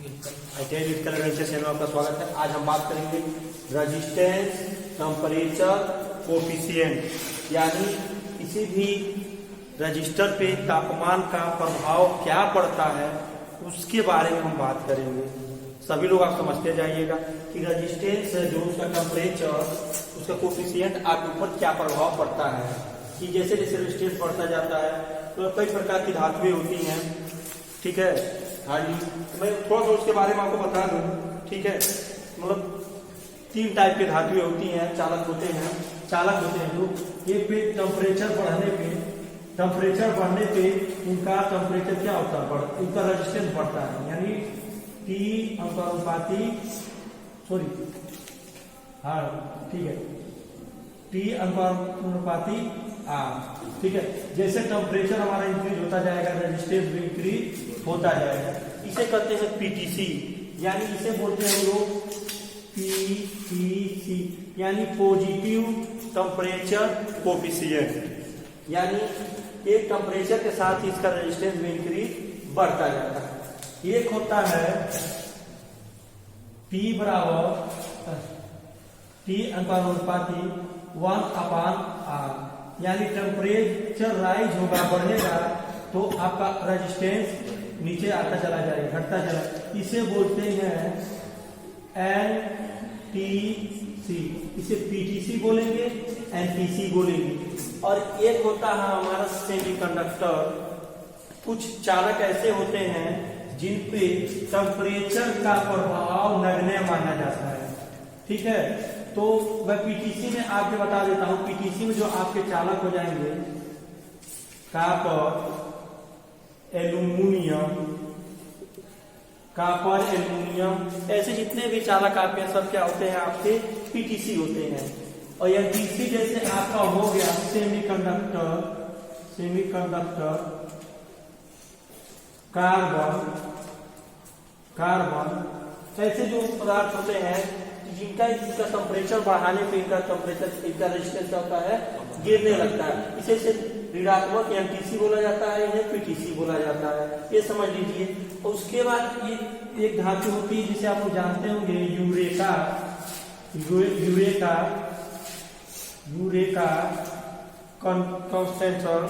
ITI channel में आपका स्वागत है। आज हम बात करेंगे रेजिस्टेंस टेम्परेचर कोफिशिएंट, यानी किसी भी रजिस्टर पे तापमान का प्रभाव क्या पड़ता है उसके बारे में हम बात करेंगे। सभी लोग आप समझते जाइएगा कि रेजिस्टेंस है जो उसका टेम्परेचर, उसका कोफिशिएंट आपके ऊपर क्या प्रभाव पड़ता है। कि जैसे जैसे रेजिस्टेंस बढ़ता जाता है तो कई प्रकार की धातुएं होती हैं, ठीक है। हाँ जी, मैं थोड़ा सा उसके बारे में आपको बता दूं, ठीक है। मतलब 3 टाइप के धातुएं होती हैं, चालक होते हैं जो एक पे टेम्परेचर बढ़ने पे उनका टेम्परेचर क्या होता है, उनका रेजिस्टेंस बढ़ता है, यानी T अनुपाती T अनुपाती R, ठीक है। जैसे टेम्परेचर हमारा इंक्रीज होता जाएगा, रेजिस्टेंस भी इंक्रीज होता जाएगा। इसे कहते हैं PTC, यानी इसे बोलते हैं हम लोग PTC, यानी पॉजिटिव टेम्परेचर कोफिशिएंट, यानी एक टेम्परेचर के साथ इसका रेजिस्टेंस भी इंक्रीज बढ़ता जाता है। एक होता है P अनुपाती 1/R, यानी टेम्परेचर राइज होगा, बढ़ेगा तो आपका रेजिस्टेंस नीचे आता चला जाएगा, घटता चला। इसे बोलते हैं NTC, इसे PTC बोलेंगे, NTC बोलेंगे। और एक होता है हमारा सेमीकंडक्टर। कुछ चालक ऐसे होते हैं जिन पे टेम्परेचर का प्रभाव नगण्य माना जाता है, ठीक है। तो मैं PTC में आपको बता देता हूं। PTC में जो आपके चालक हो जाएंगे कॉपर, एल्यूमिनियम, ऐसे जितने भी चालक आपके सब क्या होते हैं, आपके PTC होते हैं। और यह DC जैसे आपका हो गया सेमीकंडक्टर, कार्बन, ऐसे जो पदार्थ होते हैं जिनका टेम्परेचर बढ़ाने पे इनका रेजिस्टेंस होता है, गिरने लगता है। इसे ऋणात्मक NTC बोला जाता है, इन्हें PTC बोला जाता है, ये समझ लीजिए। और उसके बाद ये एक धातु होती है जिसे आप लोग जानते होंगे, यूरेका, कंसेंट्रेशन,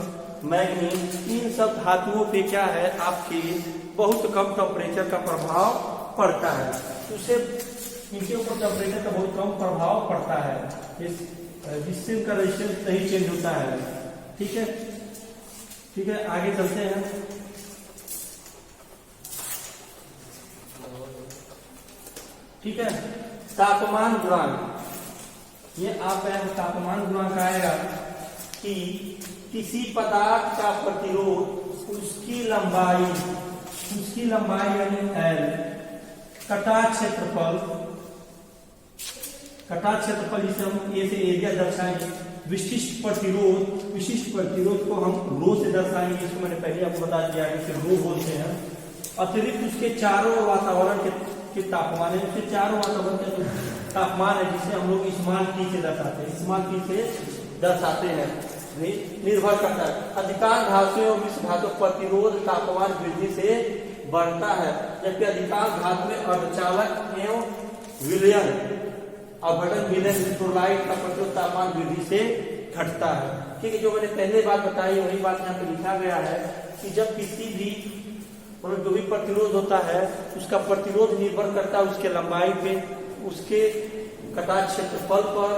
मैग्नीज। इन सब धातुओं पे क्या है, आपके बहुत कम टेम्परेचर का प्रभाव पड़ता है। उसे इनके ऊपर टेम्परेचर का बहुत कम प्रभाव पड़ता है, जिससे इनका रेजिस्टेंस नहीं चेंज होता है, ठीक है। आगे चलते हैं। ठीक है, तापमान गुणांक, ये आपका तापमान गुणांक आएगा कि किसी पदार्थ का प्रतिरोध, उसकी लंबाई यानी L, कटा क्षेत्रफल जिसे हम ए से एरिया दर्शाएंगे, विशिष्ट प्रतिरोध को हम रो से दर्शाएंगे। इसको मैंने पहले आपको बता दिया है, इसे रो बोलते हैं। अतिरिक्त उसके चारों वातावरण के तापमान है, उसके चारों वातावरण का जो तापमान है, जिसे हम लोग स्मॉल टी से दर्शाते हैं, निर्भर करता है। अधिकांश धातुओं और मिश्र धातु प्रतिरोध तापमान वृद्धि से बढ़ता है, जबकि अधिकांश धातु में अर्धचालक एवं विलयन इलेक्ट्रोलाइट का प्रतिरोध तापमान वृद्धि से घटता है, ठीक है। जो मैंने पहले बात बताई वही बात यहाँ पे लिखा गया है कि जब किसी भी जो भी प्रतिरोध होता है, उसका प्रतिरोध निर्भर करता है उसके लंबाई पे, उसके कटा क्षेत्रफल पर,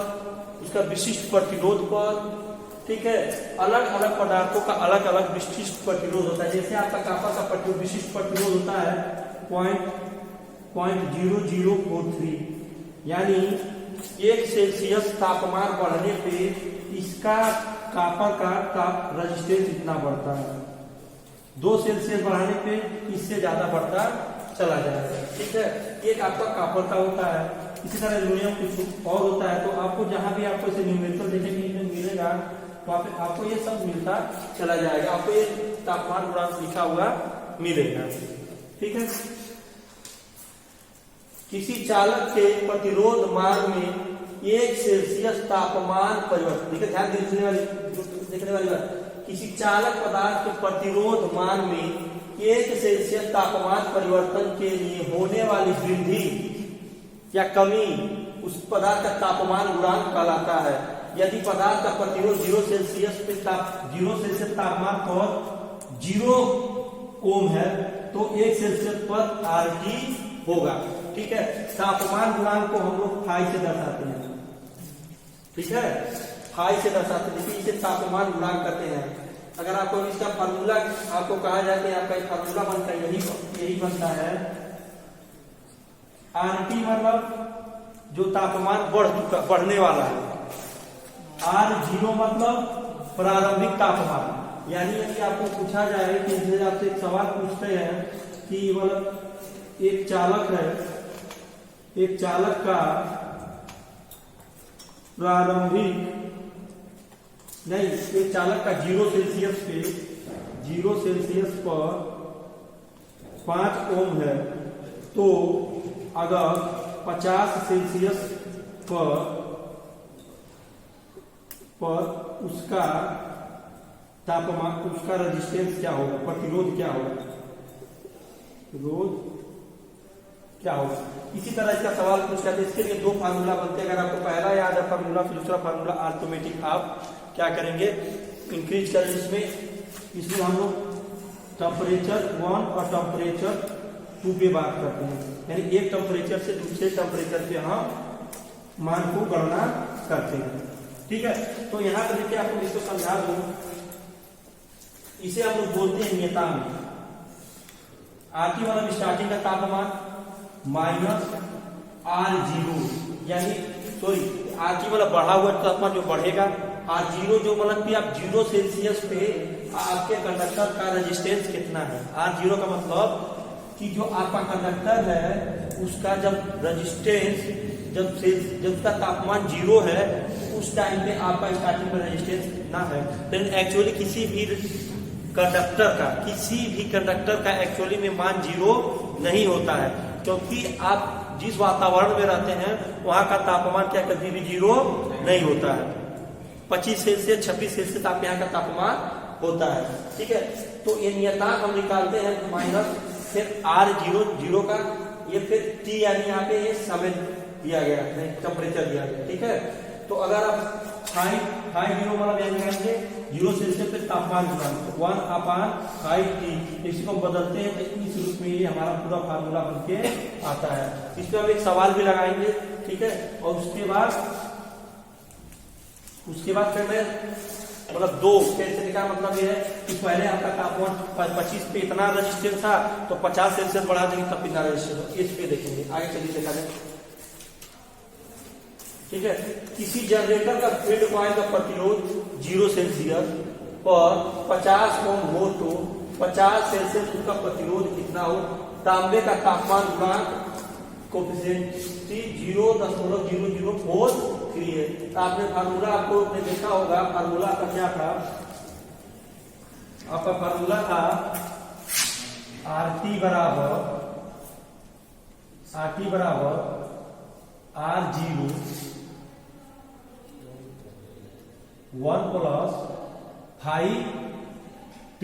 उसका विशिष्ट प्रतिरोध पर, ठीक है। अलग अलग पदार्थों का अलग अलग विशिष्ट प्रतिरोध होता है। जैसे आपका कॉपर का विशिष्ट प्रतिरोध होता है 0.0043, यानी 1 सेल्सियस तापमान बढ़ने पे इसका कॉपर का रेजिस्टेंस इतना बढ़ता है। 2 सेल्सियस बढ़ाने पे इससे ज्यादा बढ़ता चला जाएगा, ठीक है। एक आपका कॉपर का होता है। इसी तरह एल्यूमिनियम कुछ और होता है। तो आपको जहां भी आपको इसे न्यूमेरिकल देखने मिलेगा तो आपको ये सब मिलता चला जाएगा, आपको ये तापमान गुणांक लिखा हुआ मिलेगा, ठीक है। किसी चालक के प्रतिरोध मान में 1 सेल्सियस तापमान परिवर्तन, देखिए ध्यान देखने वाली बात, किसी चालक पदार्थ के प्रतिरोध मान में 1 सेल्सियस तापमान परिवर्तन के लिए होने वाली वृद्धि या कमी उस पदार्थ का तापमान गुणांक कहलाता है। यदि पदार्थ का प्रतिरोध 0 सेल्सियस तापमान पर 0 ओम है तो 1 सेल्सियस पर RT होगा। ठीक है, तापमान गुणांक को हम लोग फाई से दर्शाते हैं। ठीक है, फाई से दर्शाते हैं, इसे तापमान गुणांक कहते हैं। अगर आपको इसका फार्मूला आपको कहा जाए कि आपका एक फार्मूला बनता है, यही बनता है RT मतलब जो तापमान बढ़ने वाला है, R0 मतलब प्रारंभिक तापमान। यानी यदि आपको पूछा जाए कि जैसे आपसे एक सवाल पूछते हैं कि मतलब एक चालक है, एक चालक का प्रारंभिक नहीं, एक चालक का 0 सेल्सियस पर 5 ओम है, तो अगर 50 सेल्सियस पर उसका तापमान, उसका रेजिस्टेंस क्या होगा, प्रतिरोध क्या होगा, प्रतिरोध क्या होगा। इसी तरह इसका सवाल पूछा था, इसके लिए 2 फार्मूला बनते हैं। अगर आपको पहला याद है फार्मूला, फिर दूसरा फार्मूला ऑटोमेटिक आप क्या करेंगे, इंक्रीज करें। इसमें हम लोग टेम्परेचर 1 और टेम्परेचर 2 पे बात करते हैं, यानी एक टेम्परेचर से दूसरे टेम्परेचर पे हम मान को गणना करते हैं। ठीक है, तो यहाँ पर देखिए आपको इसको समझा दूं, इसे हम लोग बोलते हैं नियतांक। RT मतलब स्टार्टिंग का तापमान माइनस R0, यानी सॉरी RT मतलब बढ़ा हुआ तापमान जो बढ़ेगा, R0 जो मतलब कि आप 0 सेल्सियस पे आपके कंडक्टर का रेजिस्टेंस कितना है। R0 का मतलब कि जो आपका कंडक्टर है उसका जब रेजिस्टेंस जब उसका तापमान 0 है उस टाइम पे आपका स्टार्टिंग में रेजिस्टेंस कितना है। लेकिन एक्चुअली किसी भी कंडक्टर का एक्चुअली में मान 0 नहीं होता है, क्योंकि आप जिस वातावरण में रहते हैं वहां का तापमान क्या कभी भी 0 नहीं होता है। 25 सेल्सियस 26 सेल्सियस आपके यहाँ का तापमान होता है। ठीक है, तो ये नियतांक हम निकालते हैं माइनस फिर R0 का, ये फिर T यानी यहाँ पे ये समय दिया गया है, टेम्परेचर दिया गया। ठीक है, तो अगर आप फाइव 0 वाला यानी 0 सेल्सियस पे तापमान गुणांक 1/5T, इसको बदलते हैं तो इस रूप में ये हमारा पूरा फार्मूला बनके आता है। इसमें हम एक सवाल भी लगाएंगे। ठीक है, और उसके बाद फिर मैं मतलब 2 कैसे का मतलब ये है कि पहले आपका तापमान 25 पे इतना रेजिस्टेंस था तो 50 सेल्सियस बढ़ा देंगे तब इतना रेजिस्टेंस, इस पे देखेंगे। आगे चलिए देखा जाए। ठीक है, किसी जनरेटर का फील्ड कॉइल का प्रतिरोध 0 सेल्सियस पर 50 ओम हो तो 50 सेल्सियस उसका प्रतिरोध कितना हो। तांबे का तापमान गुणांक कोफिशिएंट 0.0043 है। तो आपने फार्मूला आपको देखा होगा, फार्मूला का क्या था, आपका फार्मूला था RT बराबर R0 1 + 5T।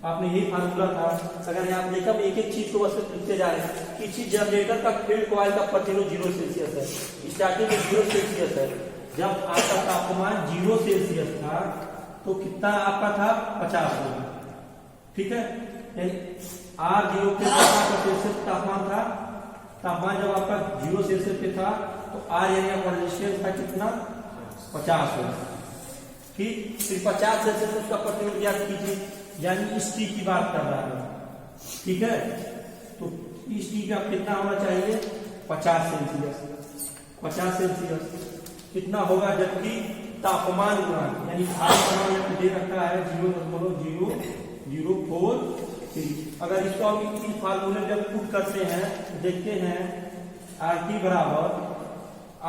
आपने यही फार्मूला था। अगर यहाँ देखा एक एक चीज को बस लिखते जा रहे हैं। किसी जनरेटर का फील्ड कॉइल का प्रतिरोध 0 सेल्सियस है, स्टार्टिंग में 0 सेल्सियस है। जब आपका तापमान 0 सेल्सियस था तो कितना आपका था 50 ओम। ठीक है, R0 पे 50 सेल्सियस तापमान था। तापमान जब आपका 0 सेल्सियस पे था तो R यानी आपका रेजिस्टेंस था कितना 50 ओम। ठीक, फिर 50 सेल्सियस उसका प्रतिरोध ज्ञात कीजिए, यानी इस T की बात कर रहा है। ठीक है, तो इस T का कितना होना चाहिए 50 सेल्सियस कितना होगा, जबकि तापमान गुणांक यानी तापमान दे रखा है 0.0043। अगर इसको हम इस फार्मूले जब पुट करते हैं तो देखते हैं RT बराबर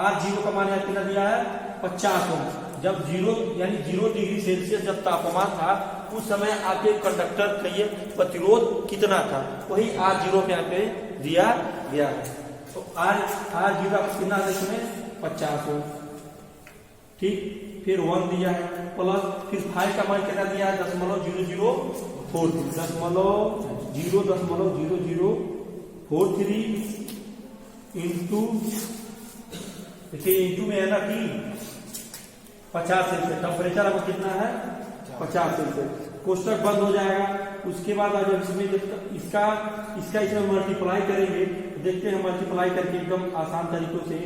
R0 का मान कितना दिया है 50 ओम। जब 0 यानी 0 डिग्री सेल्सियस जब तापमान था उस समय आपके कंडक्टर का ये प्रतिरोध कितना था, वही R0 पे यहाँ पे दिया गया है। तो R0 कितना है इसमें 50 ओम। ठीक, फिर 1 दिया है प्लस फिर 5 का मान कितना दिया है 0.004 इंटू, देखिए इंटू में है ना कि 50 सेल्सियस टेम्परेचर आपको कितना है 50 सेल्सियस। कोष्टक बंद हो जाएगा। उसके बाद जब इसमें इसका इसमें मल्टीप्लाई करेंगे, देखते हैं मल्टीप्लाई करके एकदम आसान तरीकों से।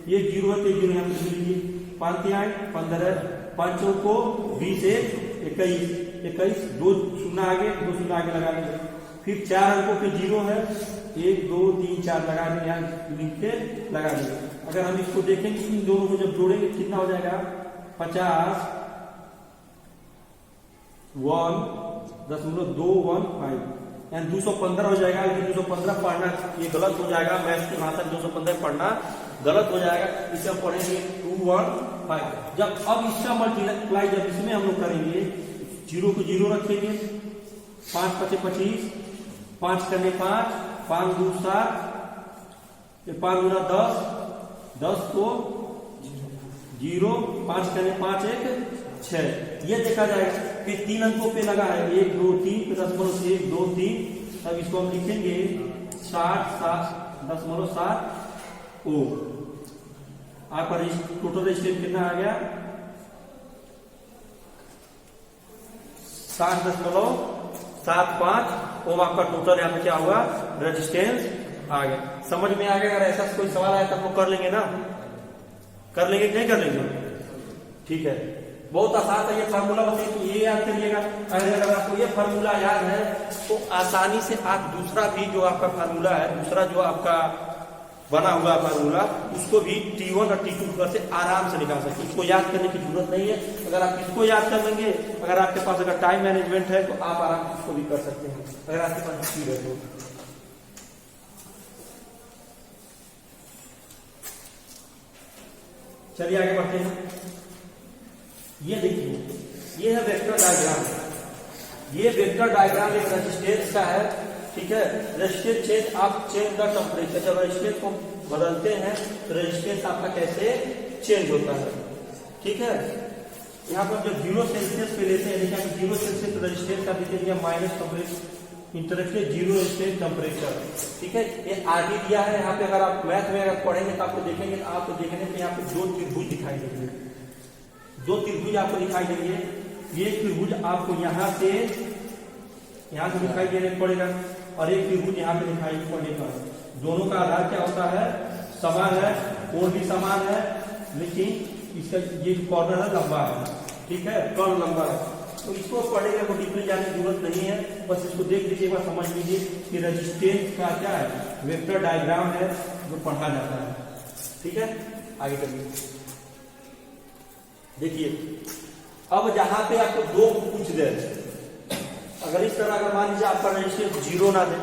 ये 0 है तो 0 यहाँ पे लीजिए, 5 आए 15, 5 को 20 21 21, 2 शून्य आगे 2 शून्य आगे लगा देंगे। फिर 4 अंकों पे 0 है, 1 2 3 4 लगा देंगे, यहाँ लिख के लगा देंगे। अगर हम इसको देखेंगे इन दोनों को जब जोड़ेंगे कितना हो जाएगा 50 1.215 यानी 215 हो जाएगा। लेकिन 215 पढ़ना ये गलत हो जाएगा, मैथ की भाषा 215 पढ़ना गलत हो जाएगा। इसे हम पढ़ेंगे 215। जब अब इसका मल्टीप्लाई जब इसमें हम लोग करेंगे, 0 को 0 रखेंगे, 5 × 25, 5 करने 5, 5 2 7, 5 गुना 10, 10 को 0, 5 करने 5 1 6, ये देखा जाएगा। फिर 3 अंकों पे लगा है 1 2 3 10.1 2 3, तब इसको हम लिखेंगे 60.7 ओ। आपका टोटल रेजिस्टेंस कितना आ गया 60.75 ओम। आपका टोटल यहाँ पे क्या हुआ रेजिस्टेंस आ गया। समझ में आ गया। अगर ऐसा कोई सवाल आया तो आपको कर लेंगे ना, कर लेंगे कि नहीं कर लेंगे? ठीक है, बहुत आसान है। ये फार्मूला बताइए तो ये याद करिएगा। अगर आपको ये फार्मूला याद है तो आसानी से आप दूसरा भी जो आपका फार्मूला है, दूसरा जो आपका बना हुआ फार्मूला, उसको भी T1 और T2 से आराम से निकाल सकते। इसको याद करने की जरूरत नहीं है। अगर आप इसको याद कर लेंगे, अगर आपके पास अगर टाइम मैनेजमेंट है तो आप आराम से इसको भी कर सकते हैं, अगर आपके पास स्पीड है तो। चलिए आगे बढ़ते हैं। ये देखिए, ये है वेक्टर डायग्राम। ये वेक्टर डायग्राम एक रेजिस्टेंस का है, ठीक है। रेजिस्टेंस चेंज, आप चेंज द टेम्परेचर, जब रेजिस्टेंस को बदलते हैं तो रेजिस्टेंस आपका कैसे चेंज होता है, ठीक है। यहाँ पर जब 0 सेल्सियस पे लेते हैं, देखिए 0 सेल्सियस रेजिस्टेंस का दिया माइनस इंटरेक्टेड 0 रेजिस्टेंस टेम्परेचर, ठीक है। ये आगे दिया है। यहाँ पे अगर आप मैथ में अगर पढ़ेंगे तो आपको देखेंगे तो आपको देखेंगे कि यहाँ पे 2 त्रिभुज दिखाई देंगे, 2 त्रिभुज आपको दिखाई देंगे। ये त्रिभुज आपको यहाँ से दिखाई देने पड़ेगा और एक त्रिभुज यहाँ पे दिखाई पड़ेगा। दोनों का आधार क्या होता है समान है, कोण भी समान है, लेकिन इसका ये कॉर्नर है लंबा है, ठीक है, कर्ण लंबा है। तो इसको पढ़ेगा को डीपली जाने की जरूरत नहीं है, बस इसको देख लीजिए, एक बार समझ लीजिए कि रेजिस्टेंस का क्या है वेक्टर डायग्राम है जो पढ़ा जाता है, ठीक है। आगे चलिए, देखिए अब जहां पे आपको 2 पूछ दे, अगर इस तरह अगर मान लीजिए आपका रेजिस्टेंस 0 ना दे,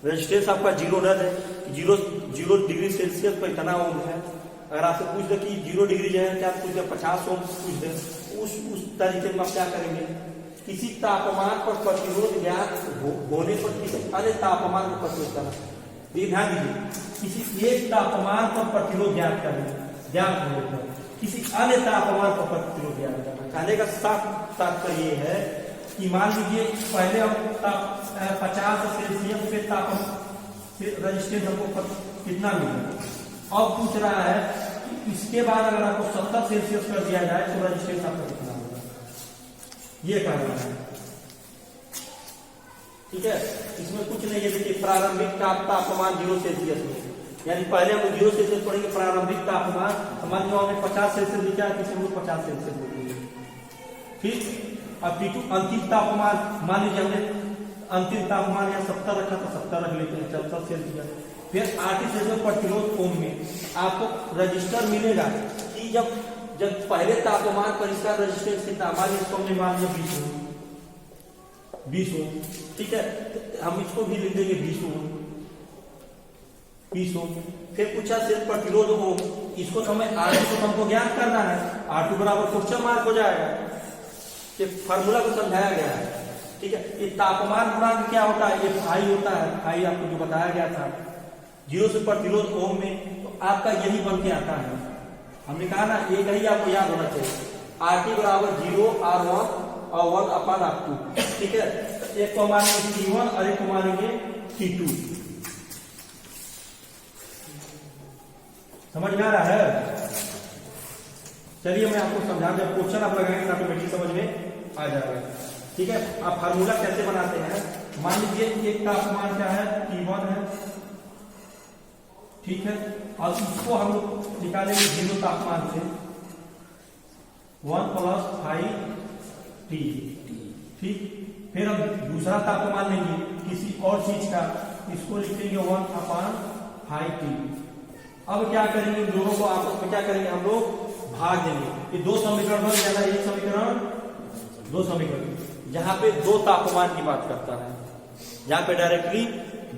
रेजिस्टेंस आपका 0 ना दे, 0 डिग्री सेल्सियस पर इतना ओम है। अगर आपसे पूछ दे कि 0 डिग्री जो है क्या पूछ दे 50 ओम पूछ दे, उस तरीके में आप क्या करेंगे, किसी तापमान पर प्रतिरोध ज्ञात होने पर किसी अन्य तापमान को प्रतिरोध करना। ध्यान दीजिए, किसी एक तापमान पर प्रतिरोध ज्ञात करना, ज्ञात होने पर किसी अन्य तापमान पर प्रतिरोध ज्ञात करना। कहने का साफ तात्पर्य ये है कि मान लीजिए पहले हम 50 सेल्सियस पे तापमान रेजिस्टेंस हमको कितना मिला, अब पूछ रहा है कि इसके बाद अगर आपको 70 सेल्सियस कर दिया जाए तो रेजिस्टेंस आपका कितना होगा, ये कहना है, ठीक है। इसमें कुछ नहीं है। देखिए प्रारंभिक तापमान 0 सेल्सियस में, यानी पहले हम 0 सेल्सियस पढ़ेंगे प्रारंभिक तापमान, मान लो हमें 50 सेल्सियस लिखा है, किसी हम लोग 50 सेल्सियस लिखेंगे, ठीक। अब T2 अंतिम तापमान, मान लीजिए हमने अंतिम तापमान यहाँ 70 रखा तो 70 रख लेते हैं 70 सेल्सियस। फिर 8 सेल्सियस प्रतिरोध ओम में आपको रजिस्टर मिलेगा कि जब पहले तापमान पर इसका रेजिस्टेंस कितना, मान लीजिए इसको हमने मान लिया 20 ओम, ठीक है। तो हम इसको भी लिख देंगे 20 ओम। फिर पूछा सेल्फ प्रतिरोध ओम, इसको तो हमें R2 को हमको ज्ञात करना है, R2 बराबर क्वेश्चन मार्क हो जाएगा। ये फार्मूला को समझाया गया है, ठीक है। ये तापमान गुणांक क्या होता है, ये फाई होता है, फाई आपको जो बताया गया था 0 से प्रतिरोध ओम में, तो आपका यही बन के आता है हमने कहा ना एक ही आपको याद होना चाहिए, RT बराबर 0 R1 और 1 अपान R2। ठीक है, एक को मानेंगे T1 और एक को मानेंगे T2। समझ में आ रहा है? चलिए मैं आपको समझा, जब क्वेश्चन आप लगाएंगे ऑटोमेटिक समझ में आ जाएगा। ठीक है, आप फार्मूला कैसे बनाते हैं, मान लीजिए एक तापमान क्या है T1 है, ठीक है, और इसको हम लोग निकालेंगे 0 तापमान से 1 + 5T। ठीक, फिर हम दूसरा तापमान लेंगे किसी और चीज का, इसको लिखेंगे 1 अपान 5T। अब क्या करेंगे, इन दोनों को आपस में क्या करेंगे, हम लोग भाग देंगे। ये दो समीकरण बन जाएगा, एक समीकरण दो समीकरण, जहां पे दो तापमान की बात करता है, जहां पे डायरेक्टली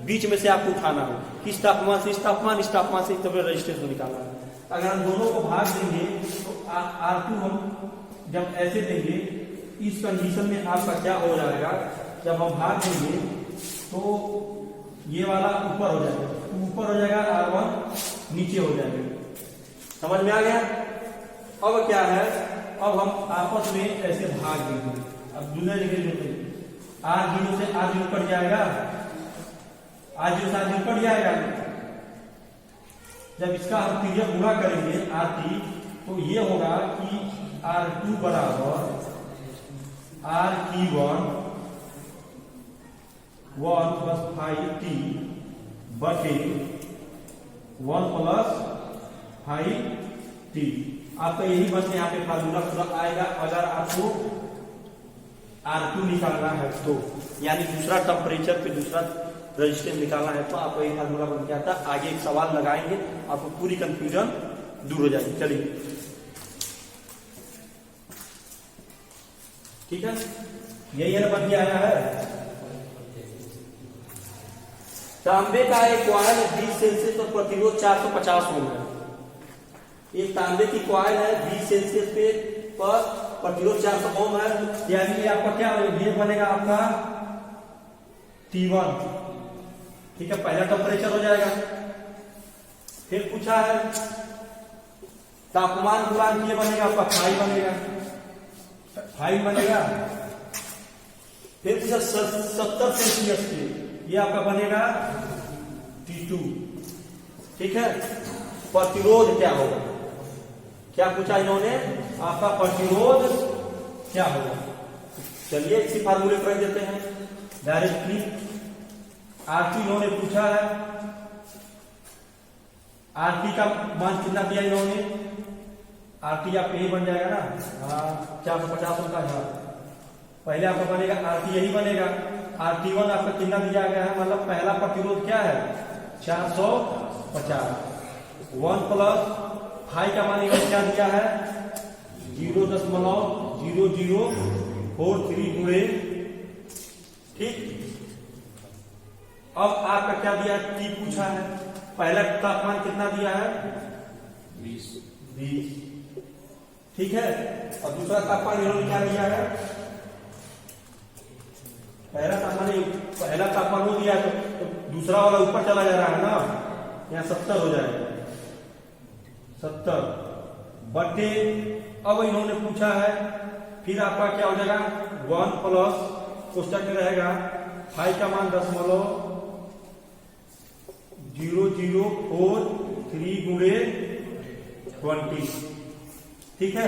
बीच में से आपको उठाना हो, किस तापमान से इस तापमान, इस तापमान से इस तरह रजिस्टेंस को निकालना है। अगर हम दोनों को भाग देंगे तो R2 हम जब ऐसे देंगे, इस कंडीशन में आपका क्या हो जाएगा, जब हम भाग देंगे तो ये वाला ऊपर हो जाएगा, R1 नीचे हो जाएगा। समझ में आ गया? अब क्या है, अब हम आपस में ऐसे भाग देंगे। अब दूल्हे लिखेंगे R0 से R0 कट जाएगा, R0 से R0 कट जाएगा। जब इसका हम पीरियड गुणा करेंगे RT, तो ये होगा कि R2 बराबर RT1 1 + 5T बटे 1 + 5T। आपका यही बस यहाँ पे फार्मूला पूरा आएगा। अगर आपको R2 निकालना है तो, यानी दूसरा टेम्परेचर पे दूसरा रेजिस्टेंस निकालना है, तो आपको यही फार्मूला बन के आता है। आगे एक सवाल लगाएंगे, आपको पूरी कंफ्यूजन दूर हो जाएगी। चलिए, ठीक है, यही है बन के आया है। तांबे का एक कॉइल 20 सेल्सियस पर प्रतिरोध 450 ओम है। एक तांबे की कॉइल है 20 सेल्सियस पे पर प्रतिरोध 400 ओम है, यानी आपका क्या ये बनेगा आपका T1। ठीक है, पहला टेम्परेचर हो जाएगा। फिर पूछा है तापमान गुणांक, ये बनेगा आपका 5 बनेगा, 5 बनेगा। फिर पूछा 70 सेल्सियस पे, ये आपका बनेगा T2। ठीक है, प्रतिरोध क्या होगा, क्या पूछा इन्होंने, आपका प्रतिरोध क्या होगा। चलिए इसी फार्मूले पर देते हैं डायरेक्टली। RT इन्होंने पूछा है, RT का मान कितना दिया इन्होंने, RT आपका यही बन जाएगा ना, 450 ओम का। पहले आपका बनेगा RT यही बनेगा। RT1 आपका कितना दिया गया है, मतलब पहला प्रतिरोध क्या है 450। 1 + 5 का मान क्या दिया है 0.0043 गुणे। ठीक, अब आपका क्या दिया है, T पूछा है। पहला तापमान कितना दिया है 20। ठीक है, और दूसरा तापमान इन्होंने क्या दिया है, पहला तापमान हो दिया, तो दूसरा वाला ऊपर चला जा रहा है ना, यहाँ 70 हो जाएगा, 70 बटे। अब इन्होंने पूछा है, फिर आपका क्या हो जाएगा 1 + कोष्टक में रहेगा 5 का मान 0.0043 गुणे 20। ठीक है,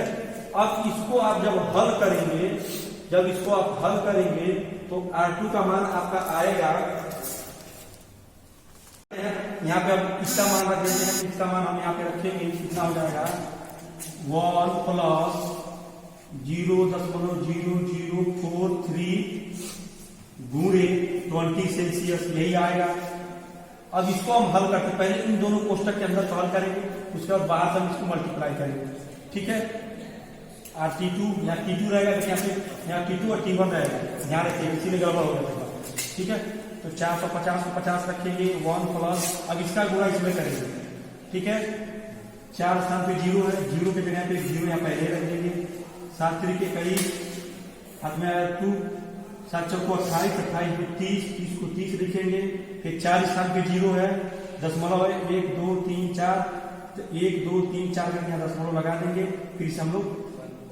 अब इसको आप जब हल करेंगे, तो R2 का मान आपका आएगा, यहाँ पे अब इसका मान रख देते हैं, इसका मान हम यहाँ पे रखेंगे, कितना हो जाएगा 1 + 0.0043 गुणे 20 सेल्सियस, यही आएगा। अब इसको हम हल करते, पहले इन दोनों कोष्टक के अंदर हल करेंगे, उसके बाद बाहर से हम इसको मल्टीप्लाई करेंगे। ठीक है, RT2 यहाँ T2 रहेगा, यहाँ T2 और T1 रहेगा, ध्यान रखिए, इसीलिए गड़बड़ हो जाएगा। ठीक है, तो 450 को 50 रखेंगे, 1 + अब इसका गुणा इसमें करेंगे। ठीक है, 4 स्थान पे 0 है, 0 के जगह पे 0 यहाँ पहले रख देंगे। 7 3 के करीब हाथ में आया 2, 7 4 को 28, 28 को 30, 30 को 30 लिखेंगे। फिर 4 स्थान पे 0 है, 0.1 2 3 4 तो 1 2 3 4 करके यहाँ दशमलव लगा देंगे, फिर से हम लोग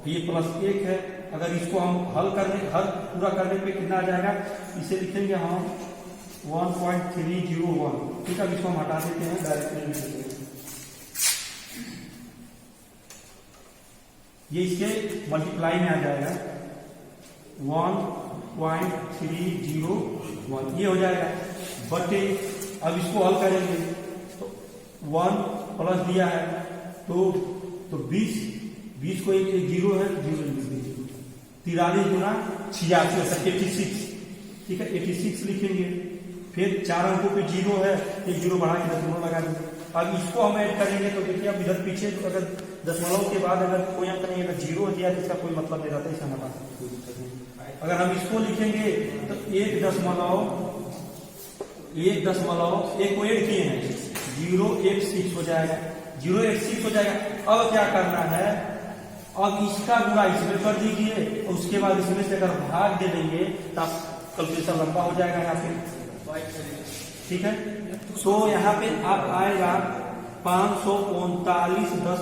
ये +1 है। अगर इसको हम हल पूरा करने पे कितना आ जाएगा, इसे लिखेंगे हम 1.301। ठीक है, अब इसको हम हटा देते हैं, डायरेक्टली ये इसके मल्टीप्लाई में आ जाएगा 1.301 ये हो जाएगा। बट अब इसको हल करेंगे तो 1 प्लस दिया है तो 20 को एक 0 है, 0 लिख दीजिए। 43 गुना 86 86। ठीक है, 86 लिखेंगे। फिर 4 अंकों पे 0 है, एक 0 बढ़ा के दशमलव लगा देंगे। अब इसको हम ऐड करेंगे तो देखिए, अब इधर पीछे अगर दशमलव के बाद अगर कोई अंक नहीं, अगर 0 दिया तो इसका कोई मतलब नहीं रहता, इसे हटा सकते, कोई दिक्कत नहीं। अगर हम इसको लिखेंगे तो 1 को ऐड किए हैं 086 हो जाएगा, 086 हो जाएगा। अब क्या करना है, अब इसका गुणा इसमें कर दीजिए, और उसके बाद इसमें से अगर भाग दे देंगे तो कैलकुलेशन लंबा हो जाएगा यहाँ पे। ठीक है, तो यहाँ पे आप आएगा 539.10